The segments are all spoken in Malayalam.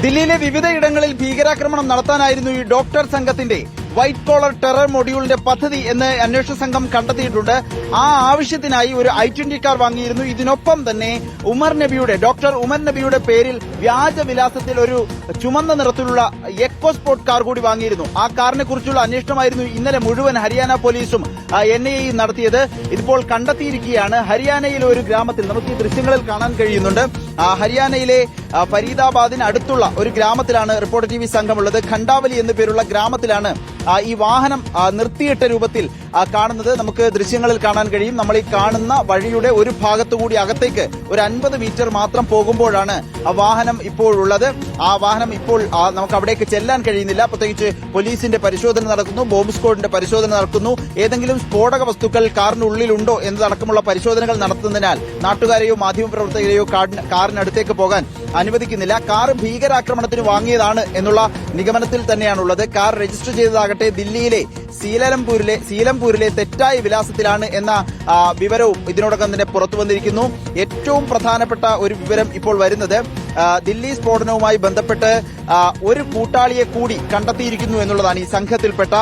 ദില്ലിയിലെ വിവിധയിടങ്ങളിൽ ഭീകരാക്രമണം നടത്താനായിരുന്നു ഈ ഡോക്ടർ സംഘത്തിന്റെ വൈറ്റ് കോളർ ടെറർ മൊഡ്യൂളിന്റെ പദ്ധതി എന്ന് അന്വേഷണ സംഘം കണ്ടെത്തിയിട്ടുണ്ട്. ആ ആവശ്യത്തിനായി ഒരു I-20 കാർ വാങ്ങിയിരുന്നു. ഇതിനൊപ്പം തന്നെ ഡോക്ടർ ഉമർ നബിയുടെ പേരിൽ വ്യാജവിലാസത്തിൽ ഒരു ചുമന്ന നിറത്തിലുള്ള എക്കോസ്പോർട്ട് കാർ കൂടി വാങ്ങിയിരുന്നു. ആ കാറിനെ കുറിച്ചുള്ള അന്വേഷണമായിരുന്നു ഇന്നലെ മുഴുവൻ ഹരിയാന പോലീസും NIA നടത്തിയത്. ഇതിപ്പോൾ കണ്ടെത്തിയിരിക്കുകയാണ്. ഹരിയാനയിലെ ഒരു ഗ്രാമത്തിൽ നമുക്ക് ഈ ദൃശ്യങ്ങളിൽ കാണാൻ കഴിയുന്നുണ്ട്. ഹരിയാനയിലെ ഫരീദാബാദിന് അടുത്തുള്ള ഒരു ഗ്രാമത്തിലാണ് റിപ്പോർട്ടർ TV സംഘമുള്ളത്. ഖണ്ഡാവലി എന്നു പേരുള്ള ഗ്രാമത്തിലാണ് ഈ വാഹനം നിർത്തിയിട്ട രൂപത്തിൽ കാണുന്നത്. നമുക്ക് ദൃശ്യങ്ങളിൽ കാണാൻ കഴിയും. നമ്മൾ ഈ കാണുന്ന വഴിയുടെ ഒരു ഭാഗത്തുകൂടി അകത്തേക്ക് ഒരു 50 മീറ്റർ മാത്രം പോകുമ്പോഴാണ് ആ വാഹനം ഇപ്പോഴുള്ളത്. ആ വാഹനം ഇപ്പോൾ നമുക്ക് അവിടേക്ക് ചെല്ലാൻ കഴിയുന്നില്ല. പ്രത്യേകിച്ച് പോലീസിന്റെ പരിശോധന നടക്കുന്നു, ബോംബ് സ്ക്വാഡിന്റെ പരിശോധന നടക്കുന്നു. ഏതെങ്കിലും സ്ഫോടക വസ്തുക്കൾ കാറിനുള്ളിലുണ്ടോ എന്നതടക്കമുള്ള പരിശോധനകൾ നടത്തുന്നതിനാൽ നാട്ടുകാരെയോ മാധ്യമപ്രവർത്തകരെയോ കാറിനടുത്തേക്ക് പോകാൻ അനുവദിക്കുന്നില്ല. കാർ ഭീകരാക്രമണത്തിന് വാങ്ങിയതാണ് എന്നുള്ള നിഗമനത്തിൽ തന്നെയാണുള്ളത്. കാർ രജിസ്റ്റർ ചെയ്തതാകട്ടെ ദില്ലിയിലെ സീലംപൂരിലെ തെറ്റായ വിലാസത്തിലാണ് എന്ന വിവരവും ഇതിനോടകം തന്നെ പുറത്തു വന്നിരിക്കുന്നു. ഏറ്റവും പ്രധാനപ്പെട്ട ഒരു വിവരം ഇപ്പോൾ വരുന്നത് ദില്ലി സ്ഫോടനവുമായി ബന്ധപ്പെട്ട് ഒരു കൂട്ടാളിയെ കൂടി കണ്ടെത്തിയിരിക്കുന്നു എന്നുള്ളതാണ്. ഈ സംഘത്തിൽപ്പെട്ട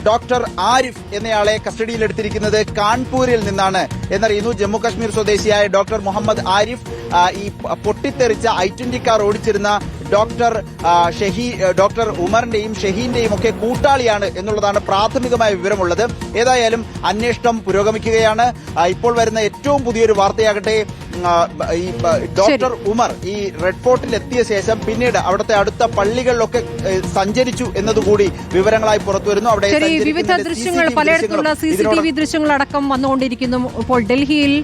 ഡോക്ടർ ആരിഫ് എന്നയാളെ കസ്റ്റഡിയിലെടുത്തിരിക്കുന്നത് കാൺപൂരിൽ നിന്നാണ് എന്നറിയുന്നു. ജമ്മു കശ്മീർ സ്വദേശിയായ ഡോക്ടർ മുഹമ്മദ് ആരിഫ് ഈ പൊട്ടിത്തെറിച്ച I-20 കാർ ഓടിച്ചിരുന്ന ഡോക്ടർ ഉമറിന്റെയും ഷഹീന്റെയും ഒക്കെ കൂട്ടാളിയാണ് എന്നുള്ളതാണ് പ്രാഥമികമായ വിവരമുള്ളത്. ഏതായാലും അന്വേഷണം പുരോഗമിക്കുകയാണ്. ഇപ്പോൾ വരുന്ന ഏറ്റവും പുതിയൊരു വാർത്തയാകട്ടെ ഈ ഡോക്ടർ ഉമർ ഈ റെഡ് ഫോർട്ടിൽ എത്തിയ ശേഷം പിന്നീട് അവിടുത്തെ അടുത്ത പള്ളികളിലൊക്കെ സഞ്ചരിച്ചു എന്നതുകൂടി വിവരങ്ങളായി പുറത്തുവരുന്നു. അവിടെ വിവിധ ദൃശ്യങ്ങൾ പലയിടത്തുള്ള CCTV ദൃശ്യങ്ങളടക്കം വന്നുകൊണ്ടിരിക്കുന്നു. ഇപ്പോൾ ഡൽഹിയിൽ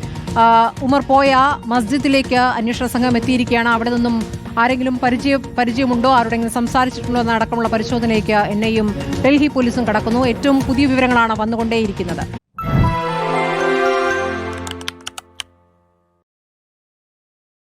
ഉമർ പോയ മസ്ജിദിലേക്ക് അന്വേഷണ സംഘം എത്തിയിരിക്കുകയാണ്. അവിടെ നിന്നും ആരെങ്കിലും പരിചയമുണ്ടോ, ആരോടെങ്കിലും സംസാരിച്ചിട്ടുണ്ടോ എന്നടക്കമുള്ള പരിശോധനയ്ക്ക് NIA യും ഡൽഹി പോലീസും കടക്കുന്നു. ഏറ്റവും പുതിയ വിവരങ്ങളാണ് വന്നുകൊണ്ടേയിരിക്കുന്നത്.